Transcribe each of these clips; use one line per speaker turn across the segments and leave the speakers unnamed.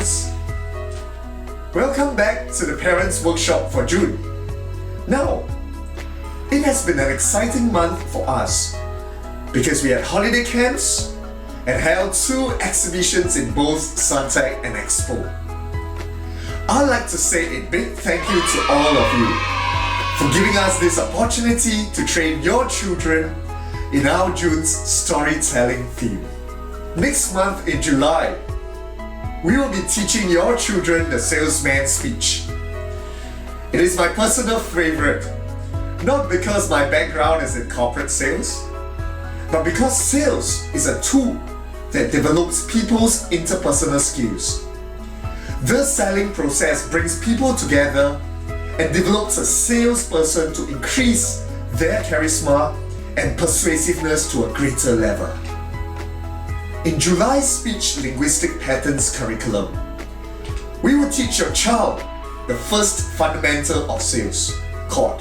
parents! Welcome back to the Parents Workshop for June. Now, it has been an exciting month for us because we had holiday camps and held 2 exhibitions in both Suntec and Expo. I'd like to say a big thank you to all of you for giving us this opportunity to train your children in our June's storytelling theme. Next month in July, we will be teaching your children the salesman speech. It is my personal favorite, not because my background is in corporate sales, but because sales is a tool that develops people's interpersonal skills. The selling process brings people together and develops a salesperson to increase their charisma and persuasiveness to a greater level. In July's Speech Linguistic Patterns curriculum, we will teach your child the first fundamental of sales, called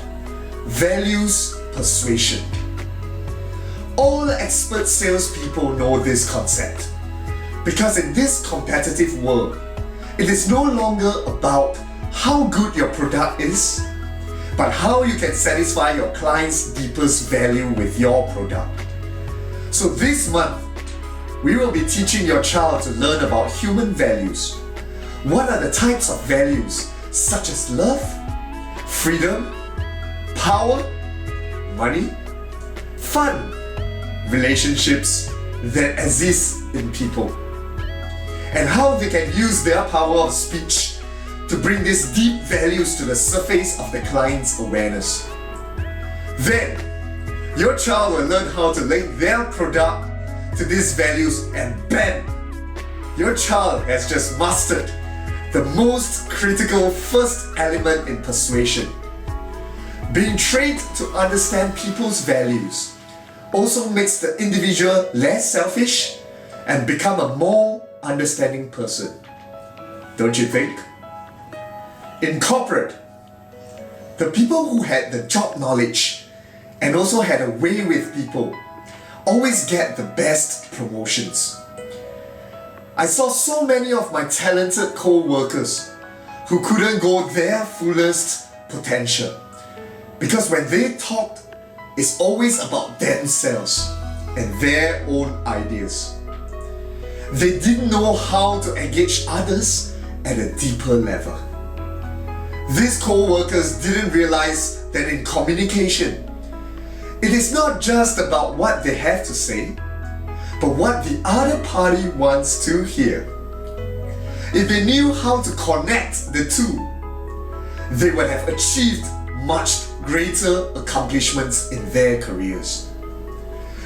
values persuasion. All expert salespeople know this concept because in this competitive world, it is no longer about how good your product is, but how you can satisfy your client's deepest value with your product. So this month, we will be teaching your child to learn about human values. What are the types of values such as love, freedom, power, money, fun, relationships that exist in people, and how they can use their power of speech to bring these deep values to the surface of the client's awareness. Then, your child will learn how to link their product to these values, and bam! Your child has just mastered the most critical first element in persuasion. Being trained to understand people's values also makes the individual less selfish and become a more understanding person. Don't you think? In corporate, the people who had the job knowledge and also had a way with people always get the best promotions. I saw so many of my talented co-workers who couldn't go their fullest potential because when they talked, it's always about themselves and their own ideas. They didn't know how to engage others at a deeper level. These co-workers didn't realize that in communication, it is not just about what they have to say, but what the other party wants to hear. If they knew how to connect the two, they would have achieved much greater accomplishments in their careers.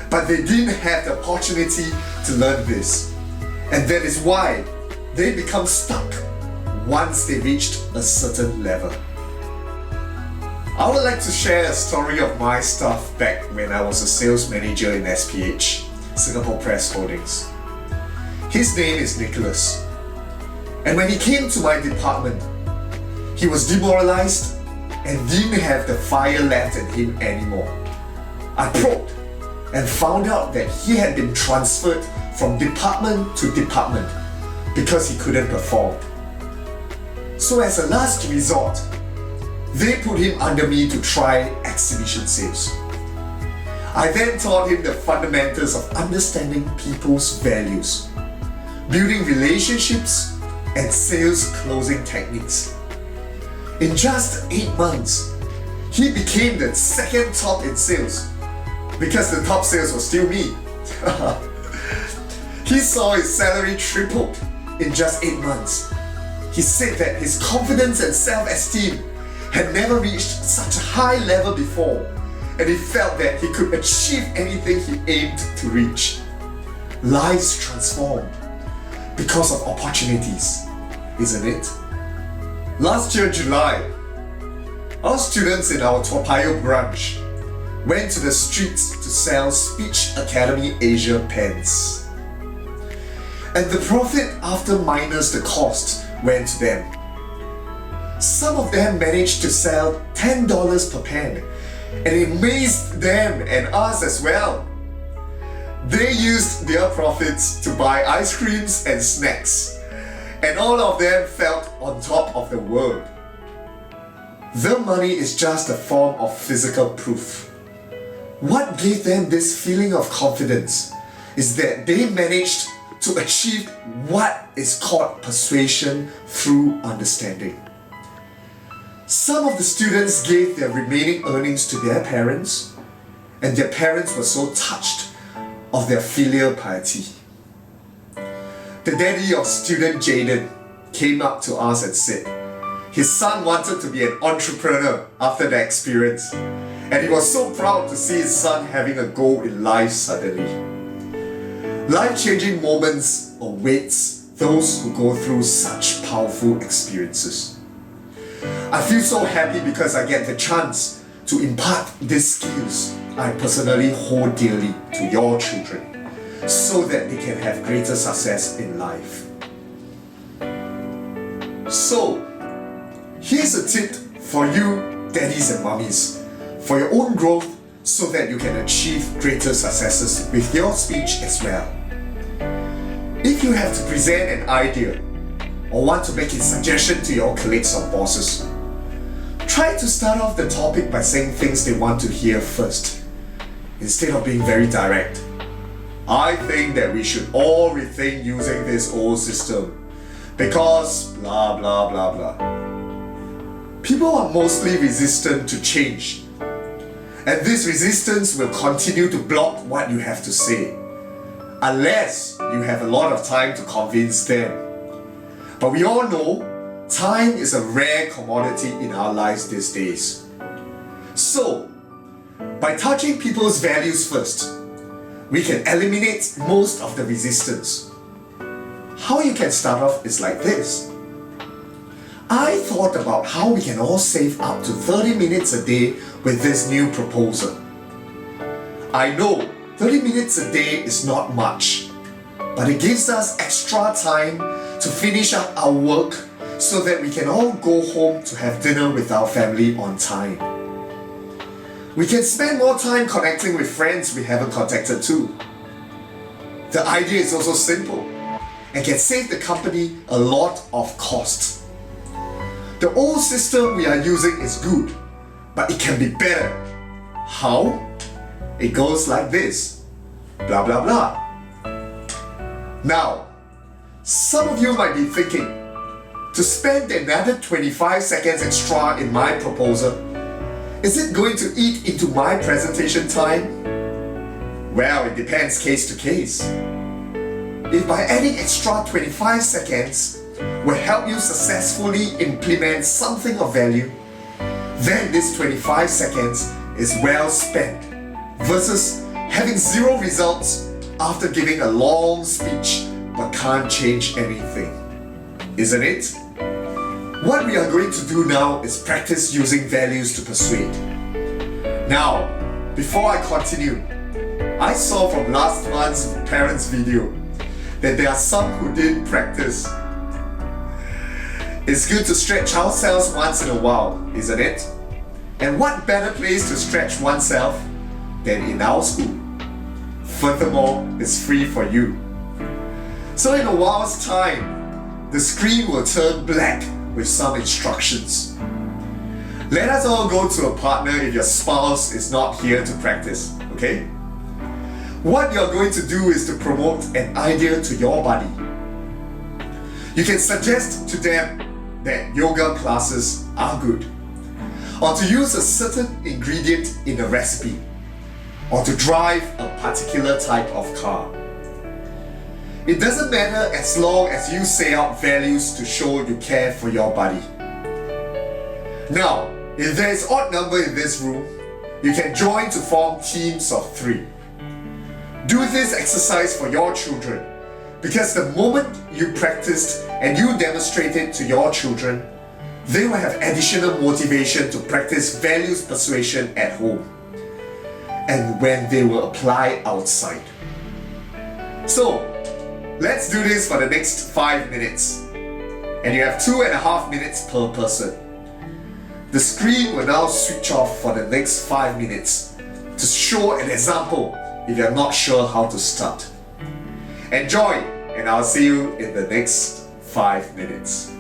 But they didn't have the opportunity to learn this, and that is why they become stuck once they reached a certain level. I would like to share a story of my stuff back when I was a sales manager in SPH, Singapore Press Holdings. His name is Nicholas. And when he came to my department, he was demoralized and didn't have the fire left in him anymore. I probed and found out that he had been transferred from department to department because he couldn't perform. So as a last resort, they put him under me to try exhibition sales. I then taught him the fundamentals of understanding people's values, building relationships, and sales closing techniques. In just 8 months, he became the second top in sales because the top sales was still me. He saw his salary tripled in just 8 months. He said that his confidence and self-esteem had never reached such a high level before, and he felt that he could achieve anything he aimed to reach. Lives transformed because of opportunities, isn't it? Last year, July, our students in our Toa Payoh branch went to the streets to sell Speech Academy Asia pens. And the profit after minus the cost went to them. Some of them managed to sell $10 per pen, and it amazed them and us as well. They used their profits to buy ice creams and snacks, and all of them felt on top of the world. The money is just a form of physical proof. What gave them this feeling of confidence is that they managed to achieve what is called persuasion through understanding. Some of the students gave their remaining earnings to their parents, and their parents were so touched of their filial piety. The daddy of student Jaden came up to us and said his son wanted to be an entrepreneur after the experience, and he was so proud to see his son having a goal in life suddenly. Life-changing moments awaits those who go through such powerful experiences. I feel so happy because I get the chance to impart these skills I personally hold dearly to your children so that they can have greater success in life. So, here's a tip for you daddies and mummies for your own growth so that you can achieve greater successes with your speech as well. If you have to present an idea or want to make a suggestion to your colleagues or bosses, try to start off the topic by saying things they want to hear first, instead of being very direct. I think that we should all rethink using this old system because blah blah blah blah. People are mostly resistant to change, and this resistance will continue to block what you have to say, unless you have a lot of time to convince them. But we all know time is a rare commodity in our lives these days. So, by touching people's values first, we can eliminate most of the resistance. How you can start off is like this. I thought about how we can all save up to 30 minutes a day with this new proposal. I know 30 minutes a day is not much, but it gives us extra time to finish up our work so that we can all go home to have dinner with our family on time. We can spend more time connecting with friends we haven't contacted too. The idea is also simple and can save the company a lot of cost. The old system we are using is good, but it can be better. How? It goes like this. Blah blah blah. Now, some of you might be thinking, to spend another 25 seconds extra in my proposal, is it going to eat into my presentation time? Well, it depends case to case. If by adding extra 25 seconds will help you successfully implement something of value, then this 25 seconds is well spent versus having zero results after giving a long speech but can't change anything. Isn't it? What we are going to do now is practice using values to persuade. Now, before I continue, I saw from last month's parents video that there are some who didn't practice. It's good to stretch ourselves once in a while, isn't it? And what better place to stretch oneself than in our school? Furthermore, it's free for you. So in a while's time, the screen will turn black with some instructions. Let us all go to a partner if your spouse is not here to practice, okay? What you're going to do is to promote an idea to your buddy. You can suggest to them that yoga classes are good, or to use a certain ingredient in a recipe, or to drive a particular type of car. It doesn't matter as long as you say out values to show you care for your buddy. Now, if there is odd number in this room, you can join to form teams of 3. Do this exercise for your children, because the moment you practiced and you demonstrate it to your children, they will have additional motivation to practice values persuasion at home and when they will apply outside. So, let's do this for the next 5 minutes. And you have 2.5 minutes per person. The screen will now switch off for the next 5 minutes to show an example if you're not sure how to start. Enjoy, and I'll see you in the next 5 minutes.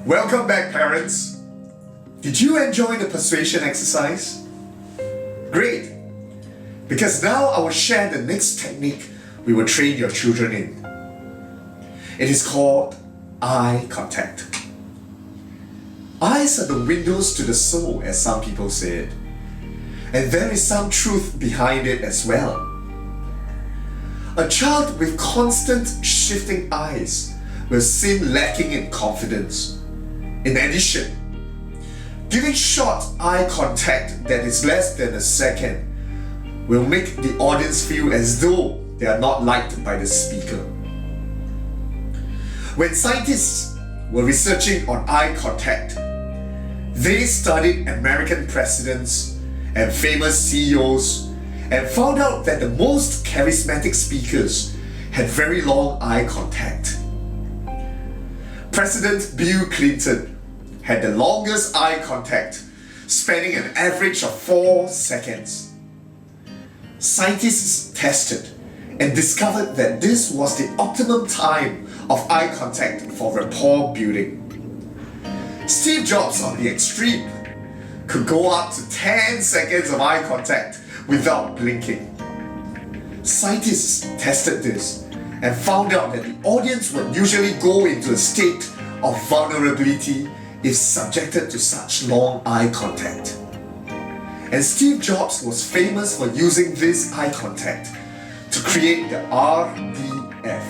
Welcome back, parents. Did you enjoy the persuasion exercise? Great, because now I will share the next technique we will train your children in. It is called eye contact. Eyes are the windows to the soul, as some people say it. And there is some truth behind it as well. A child with constant shifting eyes will seem lacking in confidence. In addition, giving short eye contact that is less than a second will make the audience feel as though they are not liked by the speaker. When scientists were researching on eye contact, they studied American presidents and famous CEOs and found out that the most charismatic speakers had very long eye contact. President Bill Clinton had the longest eye contact, spanning an average of 4 seconds. Scientists tested and discovered that this was the optimum time of eye contact for rapport building. Steve Jobs, on the extreme, could go up to 10 seconds of eye contact without blinking. Scientists tested this and found out that the audience would usually go into a state of vulnerability if subjected to such long eye contact. And Steve Jobs was famous for using this eye contact to create the RDF,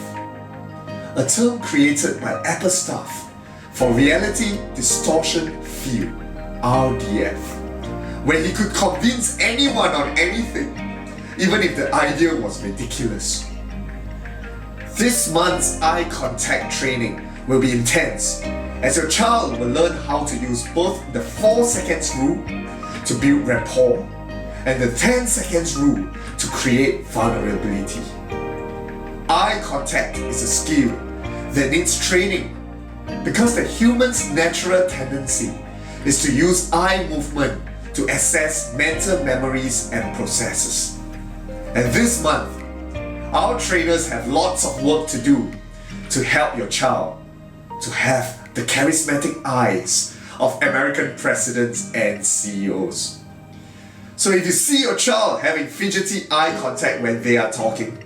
a term created by Apple staff for reality distortion field, RDF, where he could convince anyone on anything, even if the idea was ridiculous. This month's eye contact training will be intense, as your child will learn how to use both the 4 seconds rule to build rapport and the 10 seconds rule to create vulnerability. Eye contact is a skill that needs training because the human's natural tendency is to use eye movement to access mental memories and processes. And this month, our trainers have lots of work to do to help your child to have the charismatic eyes of American presidents and CEOs. So if you see your child having fidgety eye contact when they are talking,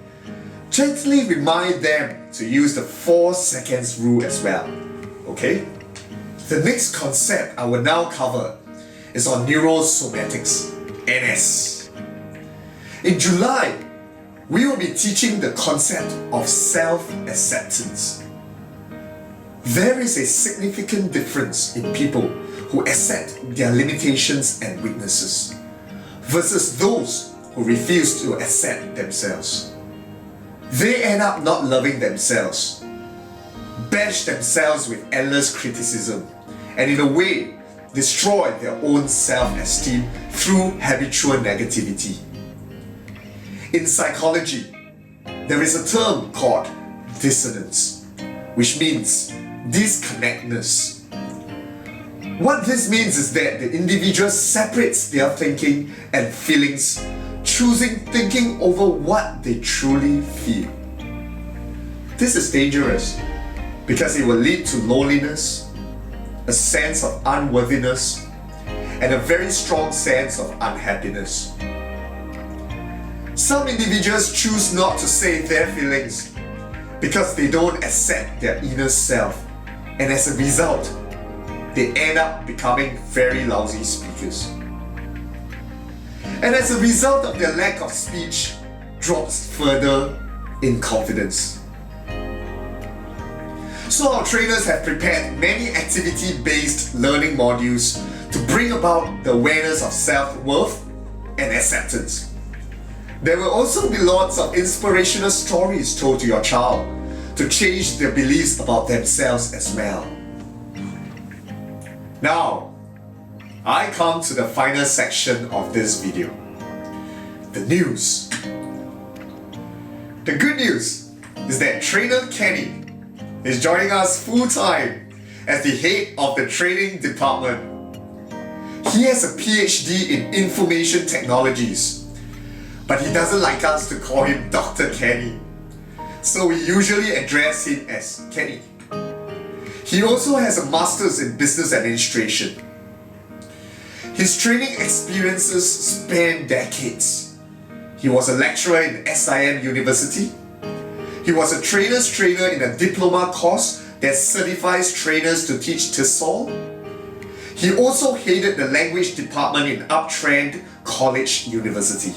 gently remind them to use the 4 seconds rule as well, okay? The next concept I will now cover is on neurosomatics, NS. In July, we will be teaching the concept of self-acceptance. There is a significant difference in people who accept their limitations and weaknesses versus those who refuse to accept themselves. They end up not loving themselves, bash themselves with endless criticism, and in a way, destroy their own self-esteem through habitual negativity. In psychology, there is a term called dissonance, which means disconnectedness. What this means is that the individual separates their thinking and feelings, choosing thinking over what they truly feel. This is dangerous because it will lead to loneliness, a sense of unworthiness, and a very strong sense of unhappiness. Some individuals choose not to say their feelings because they don't accept their inner self, and as a result, they end up becoming very lousy speakers. And as a result of their lack of speech, drops further in confidence. So our trainers have prepared many activity-based learning modules to bring about the awareness of self-worth and acceptance. There will also be lots of inspirational stories told to your child to change their beliefs about themselves as well. Now, I come to the final section of this video. The news. The good news is that trainer Kenny is joining us full-time as the head of the training department. He has a PhD in information technologies, but he doesn't like us to call him Dr. Kenny, so we usually address him as Kenny. He He also has a master's in business administration. His training experiences span decades. He was a lecturer in SIM University. He was a trainer's trainer in a diploma course that certifies trainers to teach TESOL. He also headed the language department in Uptrend College University.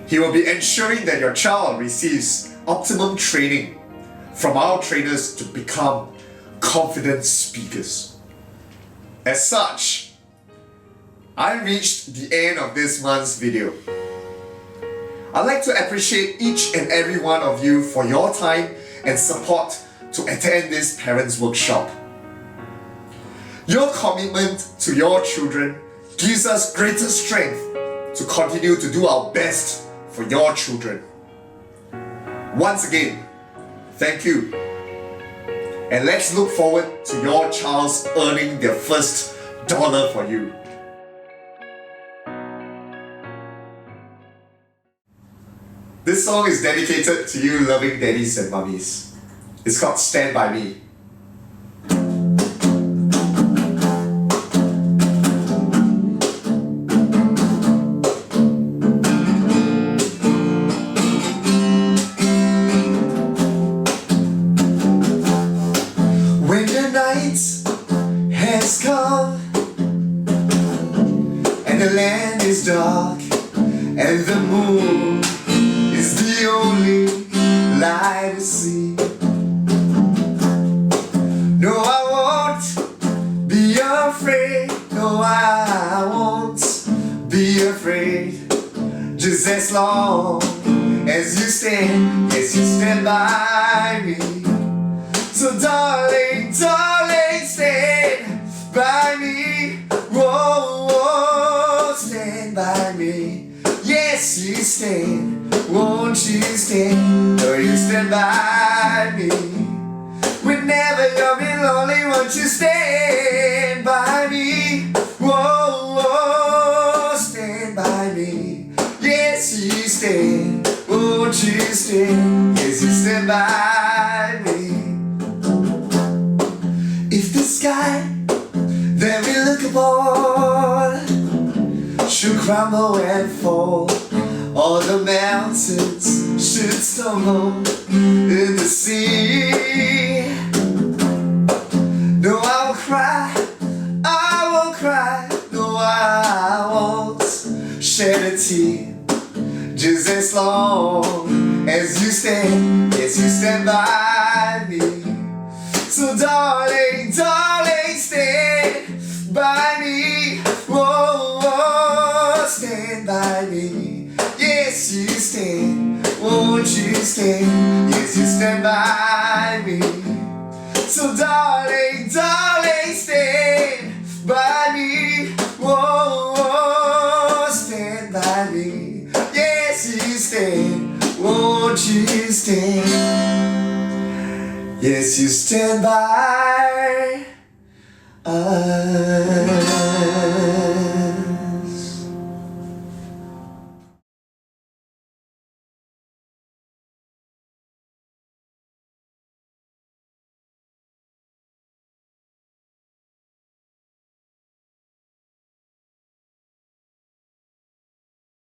He will be ensuring that your child receives optimum training from our trainers to become confident speakers. As such, I reached the end of this month's video. I'd like to appreciate each and every one of you for your time and support to attend this parents' workshop. Your commitment to your children gives us greater strength to continue to do our best for your children. Once again, thank you. And let's look forward to your child's earning their first dollar for you. This song is dedicated to you loving daddies and mummies. It's called Stand By Me. When the night has come and the land is dark and the moon is the only light to see. No, I won't be afraid. No, I won't be afraid. Just as long as you stand, yes, you stand by me. So darling, darling, stand by me. Whoa, whoa, stand by me. Yes, you stand. Won't you stand? Will you stand by me? Whenever you're been lonely, won't you stand by me? Whoa, whoa, stand by me. Yes, you stand. Won't you stand? Yes, you stand by me. If the sky that we look upon should crumble and fall, all the mountains should stumble in the sea. No, I will cry, I won't cry. No, I won't shed a tear. Just as long as you stand, yes, you stand by me. So darling, darling, stand by me. Whoa, whoa, stand by me. Yes, you stand. Won't you stand? Yes, you stand by me. So darling, darling, stand by me. Whoa, whoa, stand by me. Yes, you stand. Won't you stand? Yes, you stand by us.